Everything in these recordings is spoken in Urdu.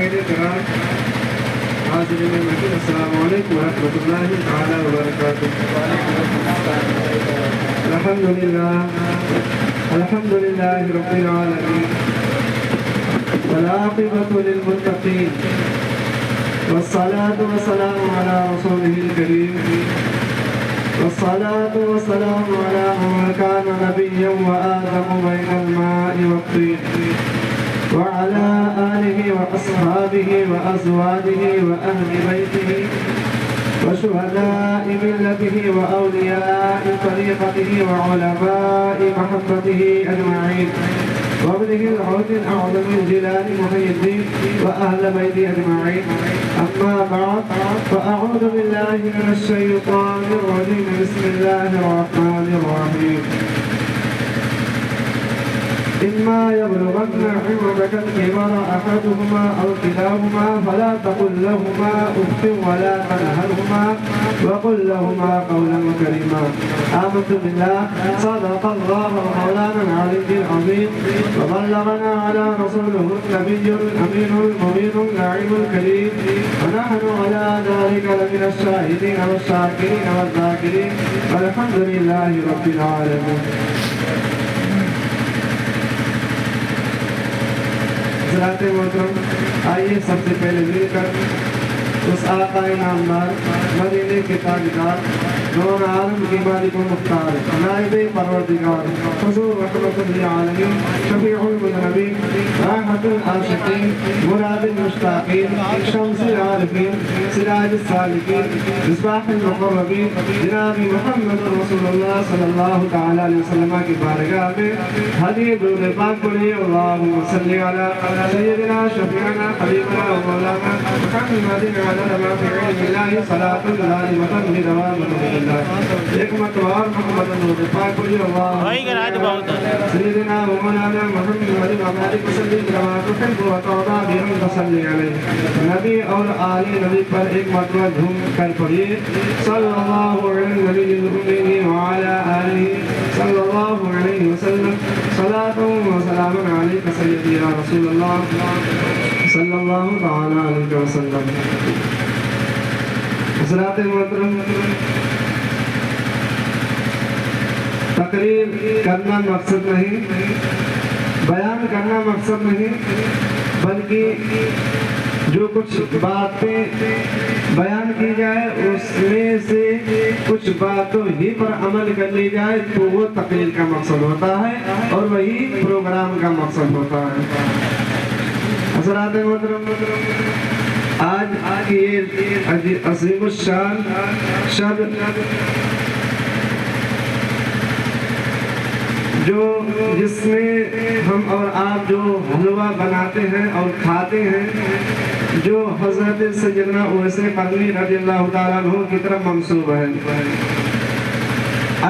مشاہدین کرام، حاضرین محفل، السلام علیکم ورحمۃ اللہ تعالی وبرکاتہ۔ الحمد للہ رب العالمین، والعاقبۃ للمتقین، والصلاة والسلام علی رسولہ الکریم، والصلاة والسلام على من كان نبيا وآدم بين الماء والطين، وعلى آله وأصحابه وأزواجه وأهل بيته وشهداء ملته وأولياء طريقته وعلماء محبته أجمعين، وابنه العود الأعظم الجلال محي الدين وأهل بيته أجمعين. أما بعد، فأعوذ بالله من الشيطان الرجيم. بسم الله الرحمن الرحيم. إما يبلغن عندك الكبر أحدهما أو كلاهما فلا تقل لهما أف ولا تنهرهما وقل لهما قولا كريما. آمنت بالله، صدق الله مولانا العلي العظيم، وبلغنا على رسوله النبي الأمين المبين النعيم الكريم، ونحن على ذلك لمن الشاهدين والشاكرين والذاكرين، والحمد لله رب العالمين. حضرات محترم، آئیے سب سے پہلے مل کر اس آقا نامدار، مدینے کے تاجدار، نور عالم کی مالک و مختار، نائب پروردگار، حضور رحمت للعالمین، شفیع المذنبین، راحت العاشقین، مراد المشتاقین، شمس العارفین، سراج السالکین، مصباح المقربین، جناب محمد رسول اللہ صلی اللہ تعالی علیہ وسلم کی بارگاہ میں ہدیہ درود پاک پڑھیے۔ اللہم صلی علی سیدنا شفیعنا حبیبنا و مولانا محمد عدد ما فی علم اللہ، صلاۃ دائمۃ بدوام ملک اللہ۔ ایک مرتبہ محمد درود پاک پڑھیے۔ اللہم سیدنا و مولانا محمد وعلیہ وسلم کما تحب و ترضی بہم فصلی علیہ۔ نبی اور آل نبی پر ایک مرتبہ جھوم کر پڑھیے۔ صلی اللہ علیہ نبی الامین وعلی آلہ صلی اللہ علیہ وسلم، صلاۃ و سلام علیک سیدی یا رسول اللہ صلی اللہ تعالی علیہ وسلم۔ حضرات محترم، تقریر کرنا مقصد نہیں، بیان کرنا مقصد نہیں، بلکہ جو کچھ باتیں بیان کی جائے اس میں سے کچھ باتوں ہی پر عمل کر لی جائے تو وہ تقریر کا مقصد ہوتا ہے اور وہی پروگرام کا مقصد ہوتا ہے۔ حضرات محترم، آج یہ عظیم الشان شب جس میں ہم اور آپ جو حلوہ بناتے ہیں اور کھاتے ہیں، جو حضرت سیدنا اویس قرنی رضی اللہ تعالیٰ عنہ کی طرف منسوب ہے،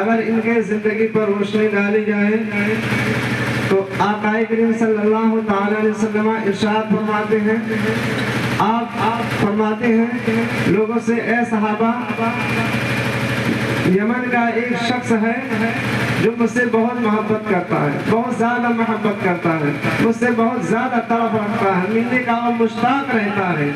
اگر ان کے زندگی پر روشنی ڈالی جائے تو آقا کریم صلی اللہ تعالیٰ علیہ وسلم ارشاد فرماتے ہیں، آپ فرماتے ہیں لوگوں سے، اے صحابہ، یمن کا ایک شخص ہے جو مجھ سے بہت محبت کرتا ہے، بہت زیادہ محبت کرتا ہے، مجھ سے بہت زیادہ طلب رکھتا ہے، ملنے کا وہ مشتاق رہتا ہے۔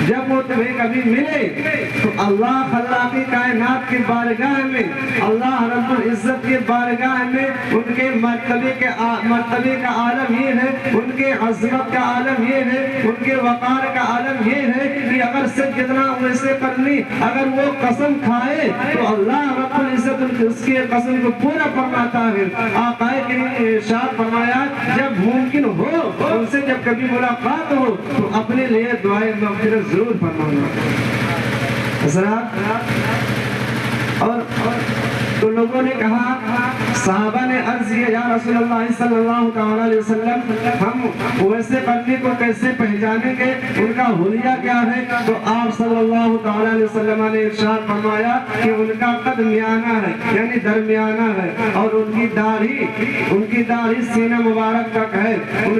جب وہ تمہیں کبھی ملے تو اللہ خلاق کائنات کی بارگاہ میں، اللہ رب العزت کی بارگاہ میں ان کے مرتبے کا عالم یہ ہے، ان کے عظمت کا عالم یہ ہے، ان کے وقار کا عالم یہ ہے کہ اگر سیدنا اویس قرنی اگر وہ قسم کھائے تو اللہ رب العزت اس کی قسم کو پورا فرماتا ہے۔ آقا کریم نے ارشاد فرمایا، جب ممکن ہو ان سے جب کبھی ملاقات ہو تو اپنے لیے دعائے مغفرت ضرور فرمانا۔ حضرات، اور تو لوگوں نے کہا، صحابہ نے عرض کیا، یا رسول اللہ صلی اللہ تعالیٰ علیہ وسلم، ہم اویس قرنی کو کیسے پہچانیں گے، ان کا حلیہ کیا ہے؟ تو آپ صلی اللہ تعالیٰ علیہ وسلم نے ارشاد فرمایا کہ ان کا قد میانہ ہے، یعنی درمیانہ ہے، اور ان کی داڑھی سینہ مبارک تک ہے، ان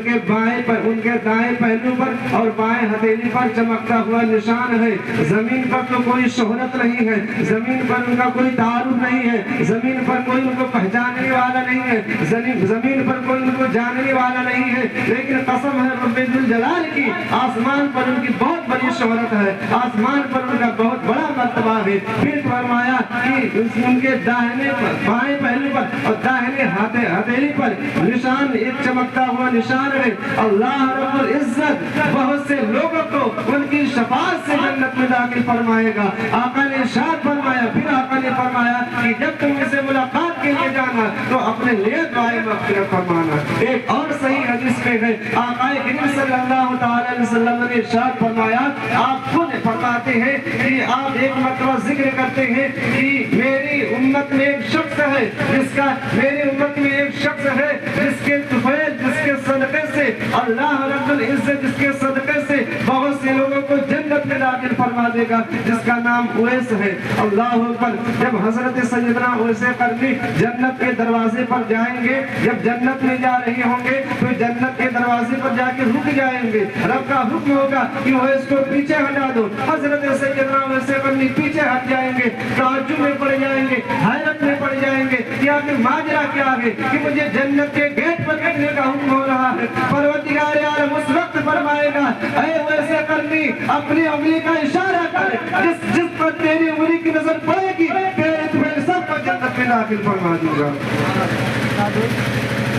کے دائیں پہلو پر اور بائیں ہتھیلی پر چمکتا ہوا نشان ہے۔ زمین پر تو کوئی شہرت نہیں ہے، زمین پر ان کا کوئی تعارف نہیں ہے، زمین پر کوئی ان کو پہچاننے والا نہیں ہے، زمین پر کوئی ان کو جاننے والا نہیں ہے، لیکن قسم ہے رب ذوالجلال کی، آسمان پر ان کی بہت بڑی شہرت ہے، آسمان پر ان کا بہت بڑا مرتبہ ہے۔ پھر فرمایا کہ ان کے داہنے بائیں پہلو پر اور داہنے ہتھیلی پر نشان، ایک چمکتا ہوا نشان ہے۔ اللہ رب العزت بہت سے لوگوں کو ان کی شفاعت سے جنت میں داخل فرمائے گا۔ آقا نے ارشاد فرمایا، پھر آقا نے فرمایا کہ جب تم سے ملاقات کے لیے جانا تو اپنے لیے دعائیں مغفرت فرمانا۔ ایک اور صحیح حدیث میں ہے، آقا کریم صلی اللہ تعالی علیہ وسلم نے ارشاد فرمایا، آپ خود فرماتے ہیں کہ آپ ایک مرتبہ ذکر کرتے ہیں کہ میری امت میں ایک شخص ہے جس کے طفیل، جس کے صدقے سے اللہ رب العزت جس کے صدقے سے بہت سے لوگوں کو جنت میں داخل فرما دے گا، جس کا نام اویس ہے۔ اللہ اکبر۔ جب حضرت سیدنا اویس قرنی جنت کے دروازے پر جائیں گے، جب جنت میں جا رہے ہوں گے تو جنت کے دروازے پر جا کے رک جائیں گے، رب کا حکم ہوگا کہ اویس کو پیچھے ہٹا دو۔ حضرت سیدنا اویس قرنی پیچھے ہٹ جائیں گے، تعجب میں پڑ جائیں گے، حیرت میں پڑ جائیں گے کہ آخر ماجرا کیا ہے کہ مجھے جنت کے گیٹ پر کٹنے کا حکم ہو رہا ہے۔ پروردگار عالم اس وقت فرمائے گا، اے اویس قرنی اپنی انگلی کا اشارہ کر، جس پر تیری انگلی کی نظر پڑے گی تیرے تمہیں سب کو جنت میں داخل فرما دوں گا۔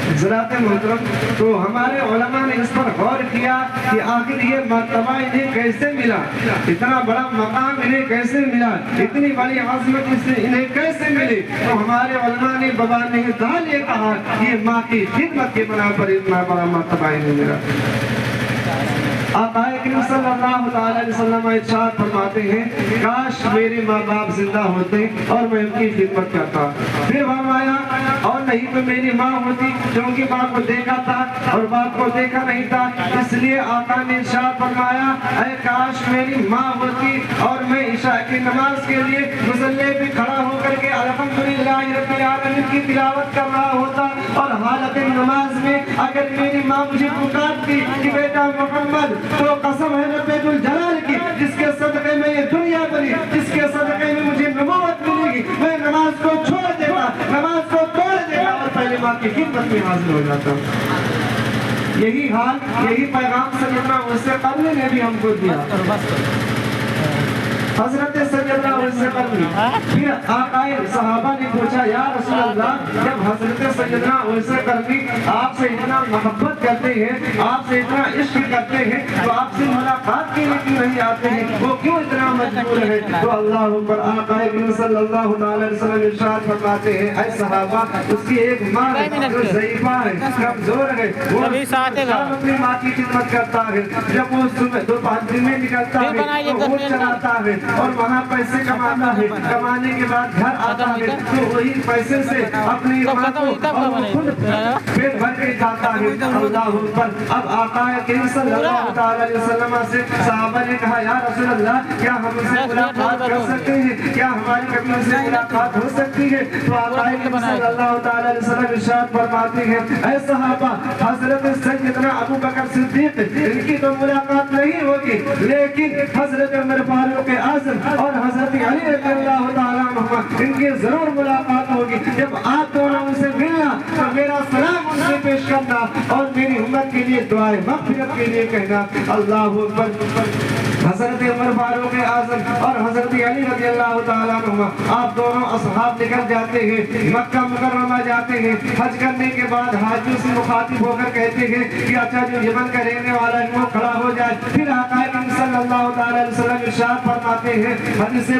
حضرات محترم، تو ہمارے علماء نے اس پر غور کیا کہ آخر یہ مرتبہ انہیں کیسے ملا، اتنا بڑا مقام انہیں کیسے ملا، اتنی بڑی عظمت انہیں کیسے ملی۔ تو ہمارے علماء نے ببانِ دال یہ کہا کہ یہ ماں کی خدمت کے بنا پر اتنا بڑا مرتبہ انہیں ملا۔ آقا کریم صلی اللہ علیہ وسلم ارشاد فرماتے ہیں، کاش میرے ماں باپ زندہ ہوتے اور میں ان کی خدمت کرتا۔ پھر فرمایا، اور نہیں تو میری ماں ہوتی، کیونکہ باپ کو دیکھا تھا اور باپ کو دیکھا نہیں تھا، اس لیے آقا نے ارشاد فرمایا، اے کاش میری ماں ہوتی اور میں عشاء کی نماز کے لیے مصلی پہ کھڑا ہو کر کے الحمدللہ رب العالمین کی تلاوت کر رہا ہوتا، اور حالت نماز میں اگر میری ماں مجھے پکارتی کہ بیٹا محمد، تو قسم ہے رب ذوالجلال کی، جس کے صدقے میں یہ دنیا بنی، جس کے صدقے میں مجھے نبوت ملے گی، میں نماز کو چھوڑ دیتا، نماز کو توڑ دیتا اور پہلے ماں کی خدمت میں حاضر ہو جاتا۔ یہی حال، یہی پیغام سیدنا اویس قرنی نے بھی ہم کو دیا۔ حضرت سیدنا اویس قرنی، پھر آقا صحابہ نے پوچھا، یا رسول اللہ، جب حضرت سیدنا اویس قرنی آپ سے اتنا محبت کرتے ہیں، آپ سے اتنا عشق کرتے ہیں، تو آپ سے ملاقات کے لیے کیوں نہیں آتے ہیں، وہ کیوں اتنا مجبور ہے؟ تو اللہ پر آقا کریم صلی اللہ علیہ وسلم ارشاد فرماتے ہیں، اے صحابہ، اس کی ایک ماں ہے جو ضعیفہ ہے، کمزور ہے، وہ اپنی ماں کی خدمت کرتا ہے، جب وہ صبح دوپہر دن میں نکلتا ہے تو وہ چلاتا ہے اور وہاں پیسے کماتا ہے، کمانے کے بعد گھر آتا ہے تو وہی پیسے سے اپنی ماں کو اور وہ خود پیٹ بھر کے جاتا ہے۔ اللہ پر اب آقا کریم صلی اللہ علیہ وسلم سے صحابہ نے کہا، یا رسول اللہ، کیا ہم سے ملاقات کر سکتے ہیں، کیا ہماری کبھی ان سے ملاقات ہو سکتی ہے؟ تو آقا کریم صلی اللہ علیہ وسلم ارشاد فرماتے ہیں، اے صحابہ، حضرت سیدنا ابو بکر صدیق، ان کی تو ملاقات نہیں ہوگی، لیکن حضرت عمر فاروق اعظم اور حضرت علی رضی اللہ تعالیٰ عنہ، ان کی ضرور ملاقات ہوگی۔ جب آپ دونوں ان سے ملنا تو میرا سلام ان سے پیش کرنا اور میری امت کے لیے دعائیں مغفرت کے لیے کہنا۔ اللہ اکبر۔ حضرت عمر فاروق اعظم اور حضرت علی رضی اللہ تعالیٰ عنہ، آپ دونوں اصحاب نکل جاتے ہیں، مکہ مکرمہ جاتے ہیں، حج کرنے کے بعد حاجیوں سے مخاطب ہو کر کہتے ہیں کہ اچھا جو یمن کا رہنے والا ہے وہ کھڑا ہو جائے۔ پھر آقا کریم صلی اللہ علیہ وسلم ارشاد فرماتے ہیں، حدیث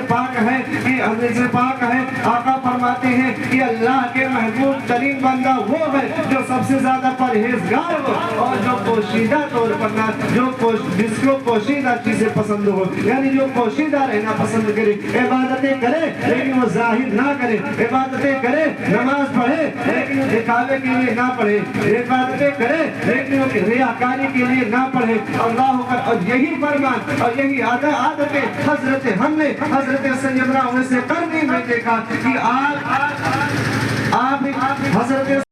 پاک ہے، آقا فرماتے ہیں کہ اللہ کے محبوب ترین بندہ وہ ہے جو سب سے زیادہ پرہیزگار ہو اور جو پوشیدہ طور پر جس کو پوشیدہ چیزیں پسند ہو، یعنی جو پوشیدہ رہنا پسند کرے، عبادتیں کرے لیکن وہ ظاہر نہ کرے، عبادتیں کرے، نماز پڑھے لیکن دکھاوے کے لیے نہ پڑھے، عبادتیں کرے لیکن ریاکاری کے لیے نہ پڑھے۔ اللہ پر، اور یہی فرمان اور یہی عادتیں ہم نے حضرت سیدنا اویس قرنی میں دیکھا کہ آپ حضرت